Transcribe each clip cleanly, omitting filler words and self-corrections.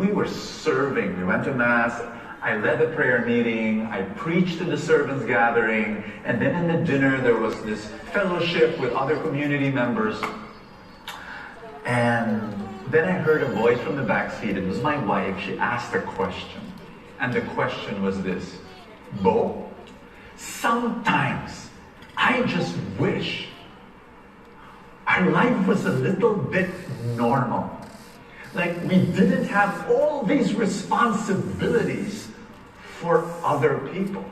we were serving. We went to Mass. I led the prayer meeting. I preached in the servants' gathering. And then in the dinner, there was this fellowship with other community members. And then I heard a voice from the back seat. It was my wife. She asked a question. And the question was this: Bo, sometimes I just wish our life was a little bit normal. Like we didn't have all these responsibilities for other people.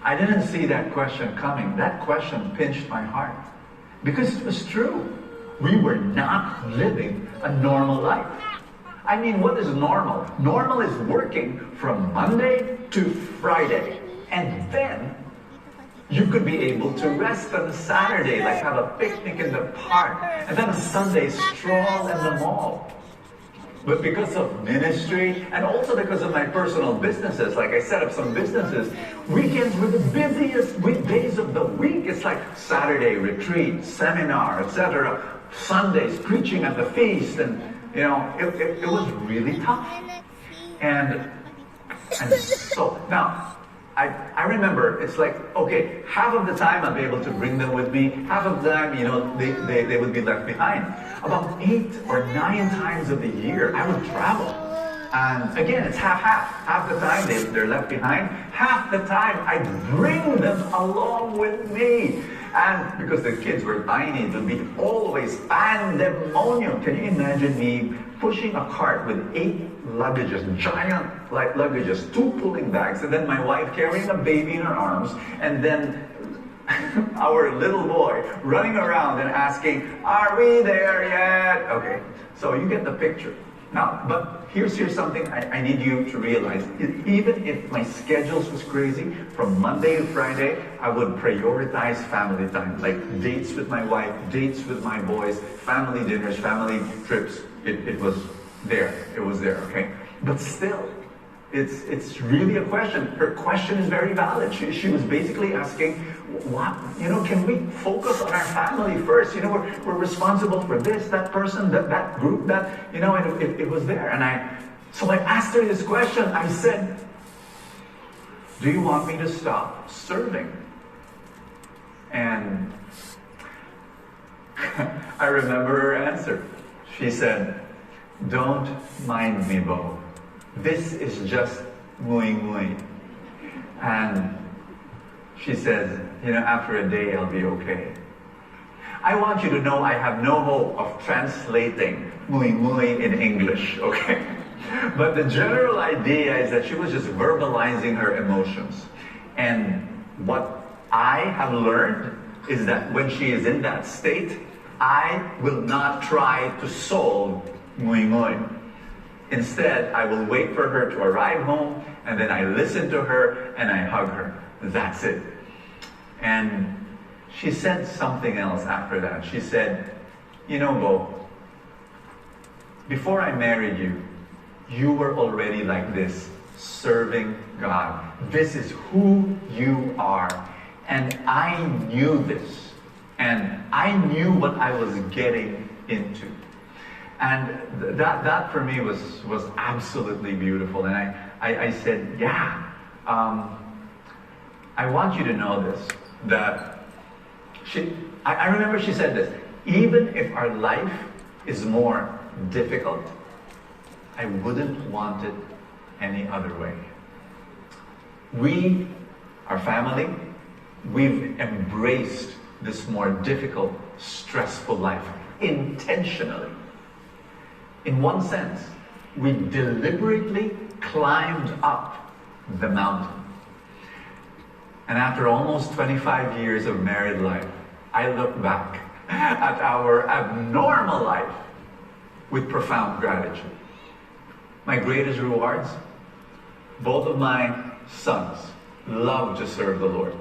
I didn't see that question coming. That question pinched my heart. Because it was true. We were not living a normal life. I mean, what is normal? Normal is working from Monday to Friday. And then you could be able to rest on a Saturday, like have a picnic in the park. And then on Sunday, stroll in the mall. But because of ministry, and also because of my personal businesses, like I set up some businesses, weekends were the busiest days of the week. It's like Saturday retreat, seminar, etc. Sundays preaching at the feast, and you know, it was really tough. And so now I remember it's like, okay, half of the time I'll be able to bring them with me, half of the time, you know, they would be left behind. About 8 or 9 times of the year I would travel. And again, it's half-half. Half the time they're left behind, half the time I bring them along with me. And because the kids were tiny, it would be always pandemonium. Can you imagine me pushing a cart with 8 luggages, giant like luggages, 2 pulling bags, and then my wife carrying a baby in her arms, and then our little boy running around and asking, "Are we there yet?" Okay, so you get the picture. Now, but here's something I need you to realize. Even if my schedules was crazy, from Monday to Friday, I would prioritize family time, like dates with my wife, dates with my boys, family dinners, family trips. It was there. It was there, okay? But still, it's really a question. Her question is very valid. She was basically asking, what, you know, can we focus on our family first? You know, we're responsible for this, that person, that group, that, you know, and it was there. And so I asked her this question. I said, do you want me to stop serving? And I remember her answer. She said, don't mind me, Bo. This is just muy. And she says, you know, after a day, I'll be okay. I want you to know I have no hope of translating muy in English, okay? But the general idea is that she was just verbalizing her emotions. And what I have learned is that when she is in that state, I will not try to solve muy. Instead, I will wait for her to arrive home, and then I listen to her and I hug her. That's it. And she said something else after that. She said, you know, Bo, before I married you, you were already like this, serving God. This is who you are. And I knew this. And I knew what I was getting into. And that for me was absolutely beautiful. And I said, yeah, I want you to know this, that I remember she said this, even if our life is more difficult, I wouldn't want it any other way. We, our family, we've embraced this more difficult, stressful life intentionally. In one sense, we deliberately climbed up the mountain. And after almost 25 years of married life, I look back at our abnormal life with profound gratitude. My greatest rewards, both of my sons love to serve the Lord.